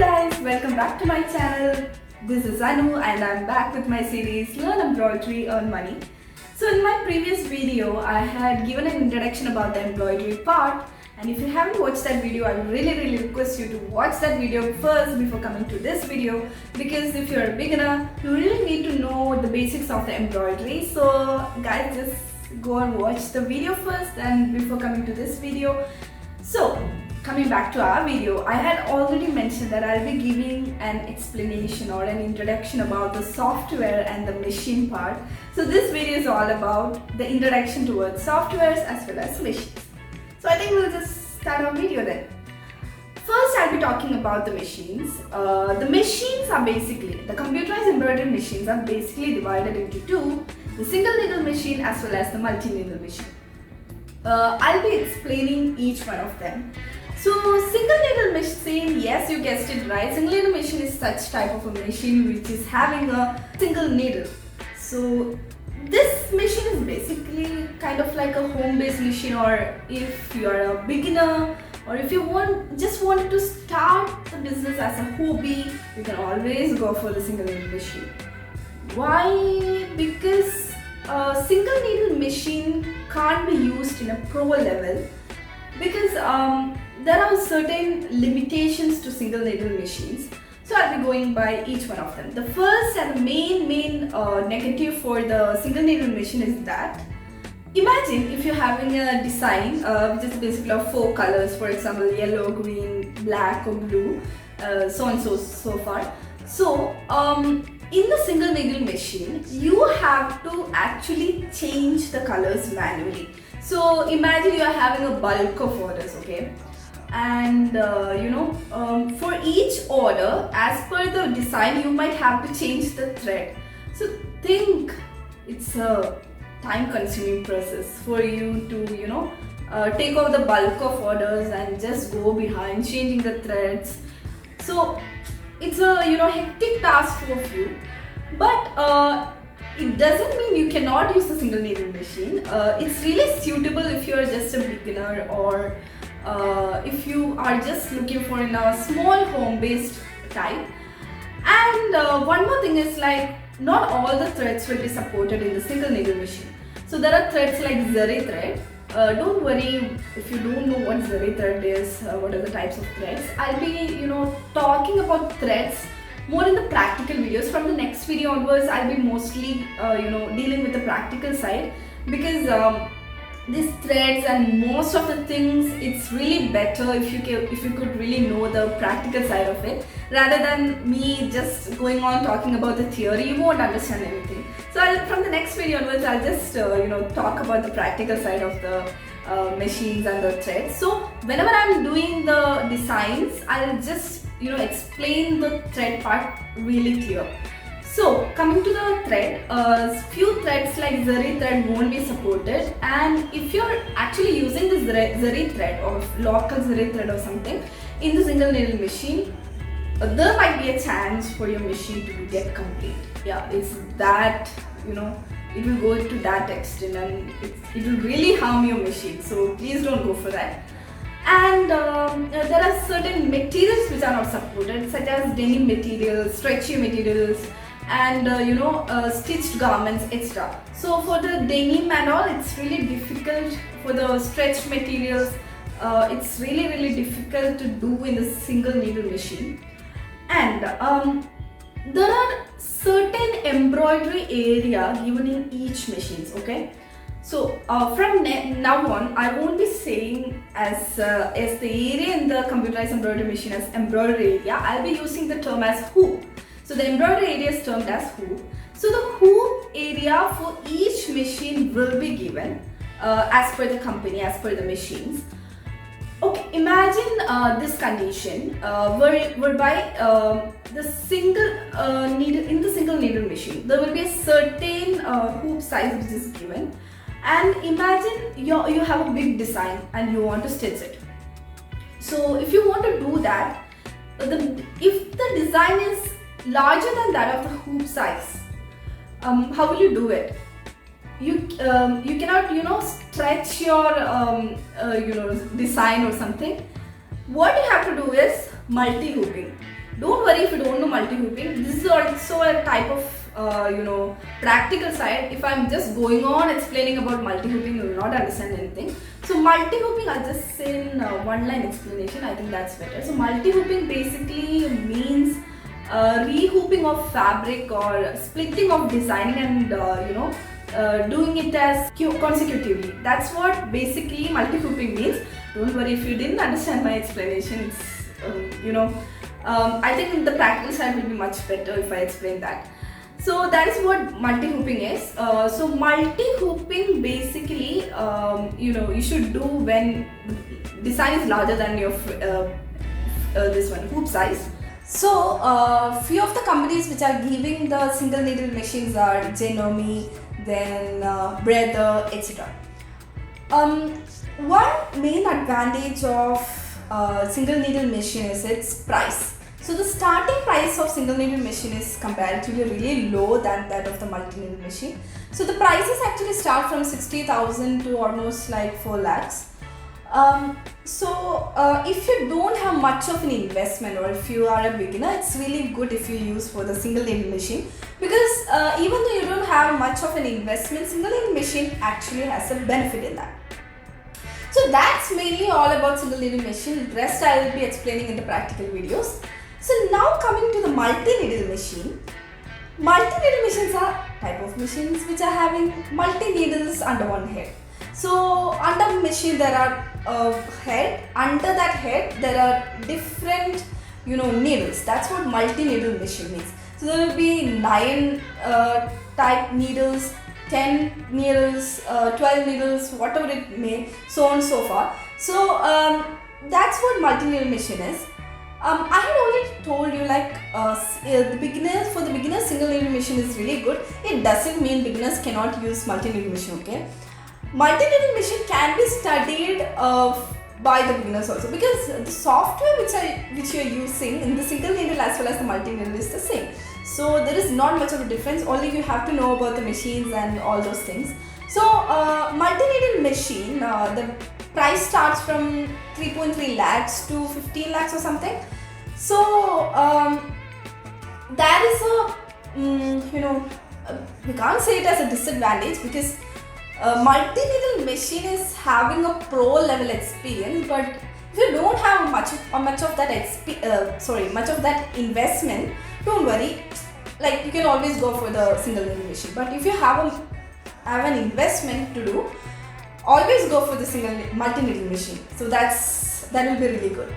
guys, welcome back to my channel. This is Anu and I'm back with my series Learn Embroidery, Earn Money. So in my previous video, I had given an introduction about the embroidery part, and if you haven't watched that video, I would really request you to watch that video first before coming to this video, because if you're a beginner, you really need to know the basics of the embroidery. So guys, just go and watch the video first and before coming to this video. So coming back to our video, I had already mentioned that I'll be giving an explanation or an introduction about the software and the machine part. So this video is all about the introduction towards softwares as well as machines. So I think we'll just start our video then. First, I'll be talking about the machines. The machines are basically, the computerized embroidery machines are basically divided into two: the single needle machine as well as the multi-needle machine. I'll be explaining each one of them. So single needle machine, yes, you guessed it right. Single needle machine is such type of a machine which is having a single needle. So this machine is basically kind of like a home-based machine, or if you are a beginner or if you just want to start the business as a hobby, you can always go for the single needle machine. Why? Because a single needle machine can't be used in a pro level, because there are certain limitations to single needle machines. So I'll be going by each one of them. The first and the main negative for the single needle machine is that, imagine if you're having a design which is basically of 4 colors, for example yellow, green, black or blue, so on so far. So in the single needle machine, you have to actually change the colors manually. So imagine you are having a bulk of orders, okay? And for each order, as per the design, you might have to change the thread. So think, it's a time consuming process for you to take over the bulk of orders and just go behind changing the threads. So it's a hectic task for you, but it doesn't mean you cannot use the single needle machine. It's really suitable if you are just a beginner, or if you are just looking for in a small home-based type. And one more thing is, like, not all the threads will be supported in the single needle machine. So there are threads like zari thread. Don't worry if you don't know what zari thread is, what are the types of threads. I'll be talking about threads more in the practical videos. From the next video onwards, I'll be mostly dealing with the practical side, because these threads and most of the things, it's really better if you could really know the practical side of it, rather than me just going on talking about the theory. You won't understand anything. So from the next video onwards, I'll just talk about the practical side of the machines and the threads. So whenever I'm doing the designs, I'll just explain the thread part really clear. So coming to the thread, few threads like zari thread won't be supported, and if you're actually using this zari thread or local zari thread or something in the single needle machine, there might be a chance for your machine to get complete. Yeah, it's that, it will go to that extent, and it will really harm your machine. So please don't go for that. And there are certain materials which are not supported, such as denim materials, stretchy materials, and stitched garments, etc. So for the denim and all, it's really difficult. For the stretched materials, it's really difficult to do in the single needle machine. And there are certain embroidery area given in each machines, okay? So from now on, I won't be saying as the area in the computerized embroidery machine as embroidery area. I'll be using the term as hoop. So the embroidery area is termed as hoop. So the hoop area for each machine will be given as per the company, as per the machines. Okay, imagine this condition whereby the single needle, in the single needle machine, there will be a certain hoop size which is given. And imagine you have a big design and you want to stitch it. So if you want to do that, if the design is larger than that of the hoop size, how will you do it? You cannot stretch your design or something. What you have to do is multi-hooping. Don't worry if you don't know multi-hooping. This is also a type of practical side. If I'm just going on explaining about multi-hooping, you will not understand anything. So multi-hooping, I'll just say in one-line explanation. I think that's better. So multi-hooping basically means re-hooping of fabric or splitting of designing and doing it as consecutively. That's what basically multi-hooping means. Don't worry if you didn't understand my explanation. I think in the practical side will be much better if I explain that. So that is what multi-hooping is. So multi-hooping basically, you should do when design is larger than your this one hoop size. So few of the companies which are giving the single needle machines are Genomi, then Brother, etc. One main advantage of single needle machine is its price. So the starting price of single needle machine is comparatively really low than that of the multi needle machine. So the prices actually start from 60,000 to almost like 4 lakhs. If you don't have much of an investment, or if you are a beginner, it's really good if you use for the single needle machine, because even though you don't have much of an investment, single needle machine actually has a benefit in that. So that's mainly all about single needle machine. The rest I will be explaining in the practical videos. So now coming to the multi-needle machine. Multi-needle machines are type of machines which are having multi-needles under one head. So under the machine there are head. Under that head there are different needles. That's what multi-needle machine means. So there will be 9 type needles, 10 needles, 12 needles, whatever it may, so on and so far. So that's what multi-needle machine is. I had already told you for the beginners single needle machine is really good. It doesn't mean beginners cannot use multi-needle machine, okay? Multi-needle machine can be studied by the beginners also, because the software which you are using in the single needle as well as the multi-needle is the same. So there is not much of a difference, only you have to know about the machines and all those things. So multi-needle machine, the price starts from 3.3 lakhs to 15 lakhs or something. So that is we can't say it as a disadvantage, because multi-needle machine is having a pro level experience, but if you don't have much of that investment, don't worry, like you can always go for the single needle machine. But if you have an investment to do, always go for the multi-needle machine. So that will be really good.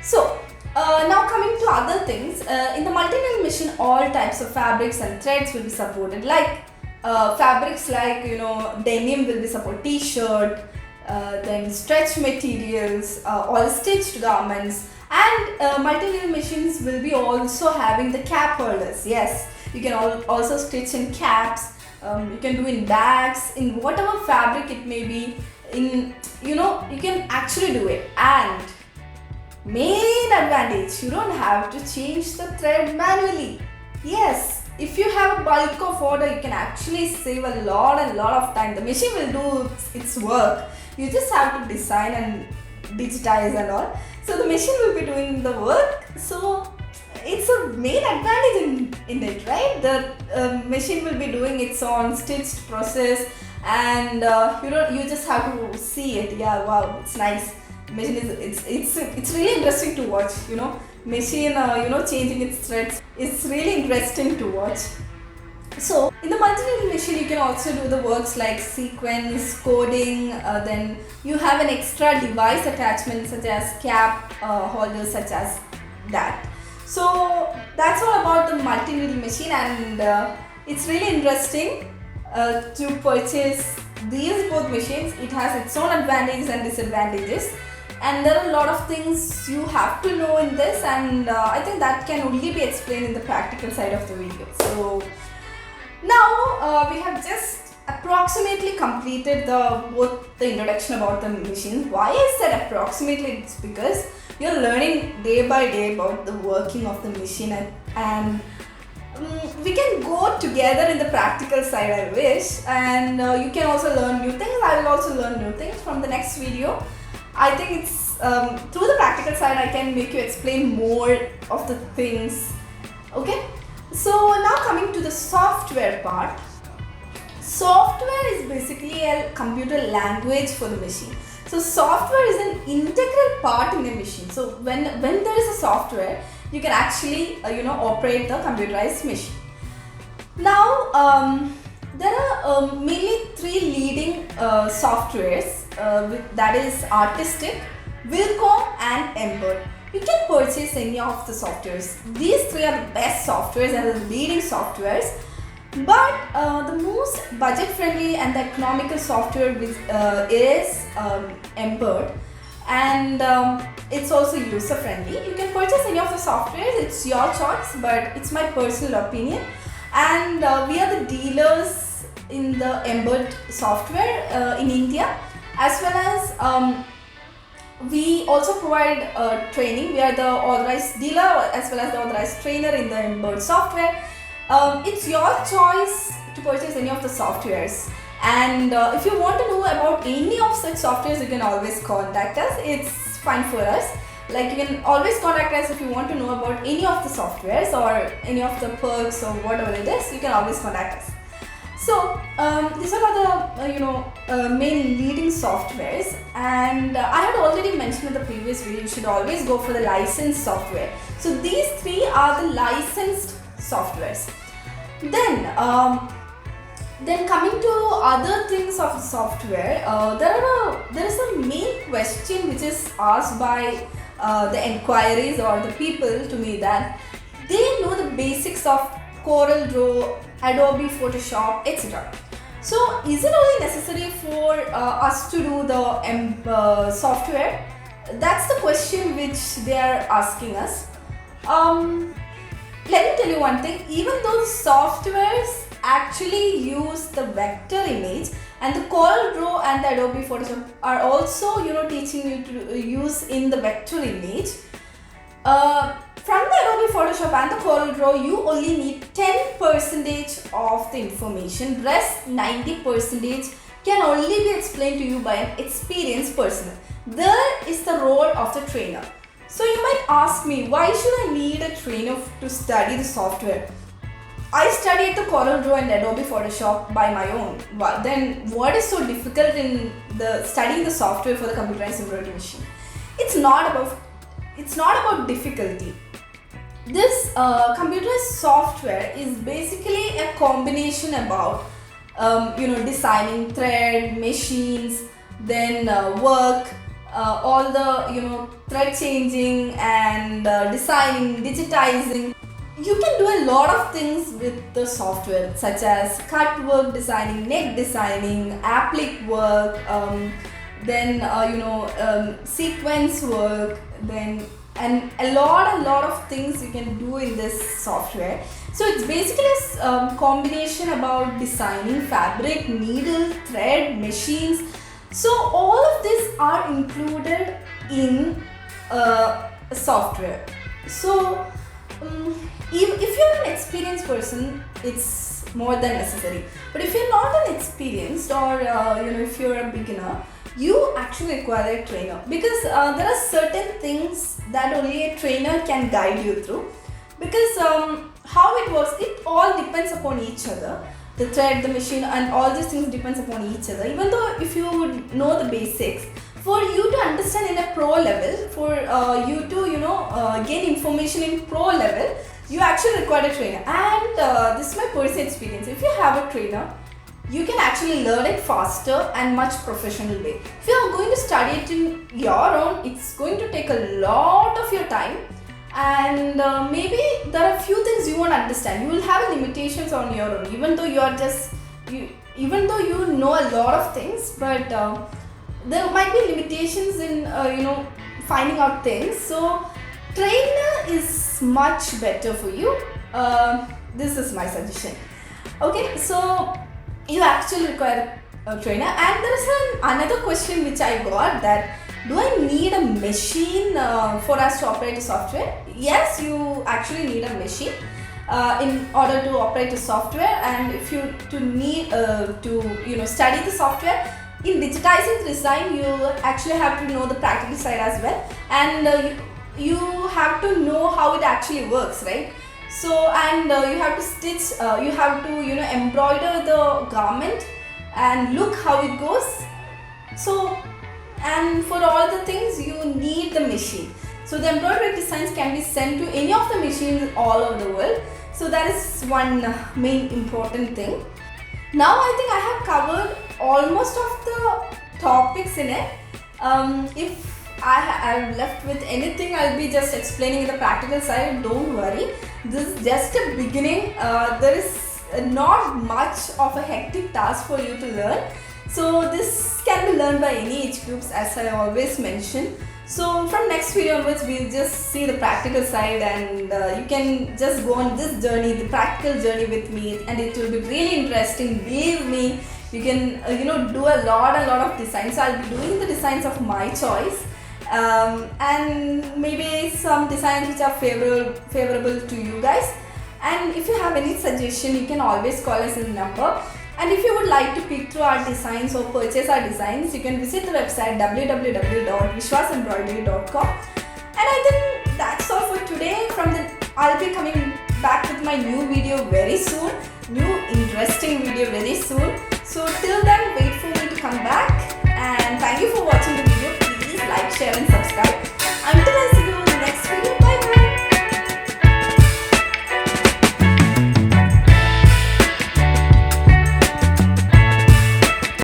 So now coming to other things, in the multi-needle machine all types of fabrics and threads will be supported, like fabrics like denim will be supported, t-shirt, then stretch materials, all stitched garments, and multi-needle machines will be also having the cap holders. Yes, you can also stitch in caps. You can do in bags, in whatever fabric it may be, you can actually do it. And main advantage, you don't have to change the thread manually. Yes, if you have a bulk of order, you can actually save a lot of time. The machine will do its work. You just have to design and digitize and all. So the machine will be doing the work. So it's a main advantage in it, right? The machine will be doing its own stitched process, and you just have to see it. Yeah, wow, it's nice. Machine it's really interesting to watch. Machine changing its threads. It's really interesting to watch. So in the multi-needle machine, you can also do the works like sequence, coding. Then you have an extra device attachment such as cap holders, such as that. So that's all about the multi-needle machine, and it's really interesting to purchase these both machines. It has its own advantages and disadvantages, and there are a lot of things you have to know in this, and I think that can only be explained in the practical side of the video. So now we have just approximately completed both the introduction about the machine. Why I said approximately, it's because you're learning day by day about the working of the machine, and we can go together in the practical side, I wish, and you can also learn new things. I will also learn new things from the next video. I think it's through the practical side I can make you explain more of the things. Okay, so now coming to the software part. Software is basically a computer language for the machine. So software is an integral part in a machine. So when there is a software, you can actually operate the computerized machine. Now there are mainly three leading softwares, that is Artistic, Wilcom and Embroidery. You can purchase any of the softwares. These three are the best softwares and the leading softwares. But the most budget friendly and the economical software is Embroidery, and it's also user friendly. You can purchase any of the softwares, it's your choice, but it's my personal opinion. And we are the dealers in the Embroidery software in India, as well as we also provide training. We are the authorized dealer as well as the authorized trainer in the Embroidery software. It's your choice to purchase any of the softwares, and if you want to know about any of such softwares, you can always contact us. It's fine for us. Like, you can always contact us if you want to know about any of the softwares or any of the perks or whatever it is. You can always contact us. So these are the main leading softwares, and I had already mentioned in the previous video, you should always go for the licensed software. So these three are the licensed softwares. Then coming to other things of the software, there is a main question which is asked by the inquiries or the people to me, that they know the basics of CorelDRAW, Adobe Photoshop, etc. So is it only necessary for us to do the software? That's the question which they are asking us. Let me tell you one thing, even though softwares actually use the vector image, and the CorelDRAW and the Adobe Photoshop are also teaching you to use in the vector image, from the Adobe Photoshop and the CorelDRAW you only need 10% of the information. Rest 90% can only be explained to you by an experienced person. There is the role of the trainer. So you might ask me, why should I need a trainer to study the software? I studied the CorelDRAW and Adobe Photoshop by my own. Then what is so difficult in studying the software for the computerized embroidery machine? It's not about difficulty. This computerized software is basically a combination about designing thread, machines, then work, all the thread changing and designing, digitizing. You can do a lot of things with the software, such as cut work designing, neck designing, applique work, then sequence work, and a lot of things you can do in this software. So it's basically a combination about designing fabric, needle, thread, machines. So all of these are included in software. So if you're an experienced person, it's more than necessary. But if you're not an experienced, or if you're a beginner, you actually require a trainer, because there are certain things that only a trainer can guide you through. Because how it works, it all depends upon each other. The thread, the machine, and all these things depends upon each other. Even though if you would know the basics, for you to understand in a pro level, for you to gain information in pro level, you actually require a trainer. And this is my personal experience. If you have a trainer, you can actually learn it faster and much professional way. If you are going to study it in your own, it's going to take a lot of your time, and maybe there are few things you won't understand. You will have limitations on your own, even though even though you know a lot of things, but there might be limitations in finding out things. So trainer is much better for you. This is my suggestion. Okay, so you actually require a trainer. And there is another question which I got, that do I need a machine for us to operate the software? Yes, you actually need a machine in order to operate the software. And if you need to study the software, in digitizing the design, you actually have to know the practical side as well, and you have to know how it actually works, right? So, and you have to stitch, you have to embroider the garment and look how it goes. So, and for all the things you need the machine. So the embroidery designs can be sent to any of the machines all over the world. So that is one main important thing. Now I think I have covered almost of the topics in it. If I'm left with anything, I'll be just explaining the practical side. Don't worry, this is just a beginning. There is not much of a hectic task for you to learn. So this can be learned by any age groups, as I always mention. So from next video onwards, we'll just see the practical side, and you can just go on this journey, the practical journey with me, and it will be really interesting. Believe me, you can do a lot of designs. So I'll be doing the designs of my choice, and maybe some designs which are favorable to you guys. And if you have any suggestion, you can always call us in the number. And if you would like to pick through our designs or purchase our designs, you can visit the website www.vishwasembroidery.com. And I think that's all for today. I'll be coming back with my new video very soon, new interesting video very soon. So till then, wait for me to come back. And thank you for watching the video. Please like, share and subscribe.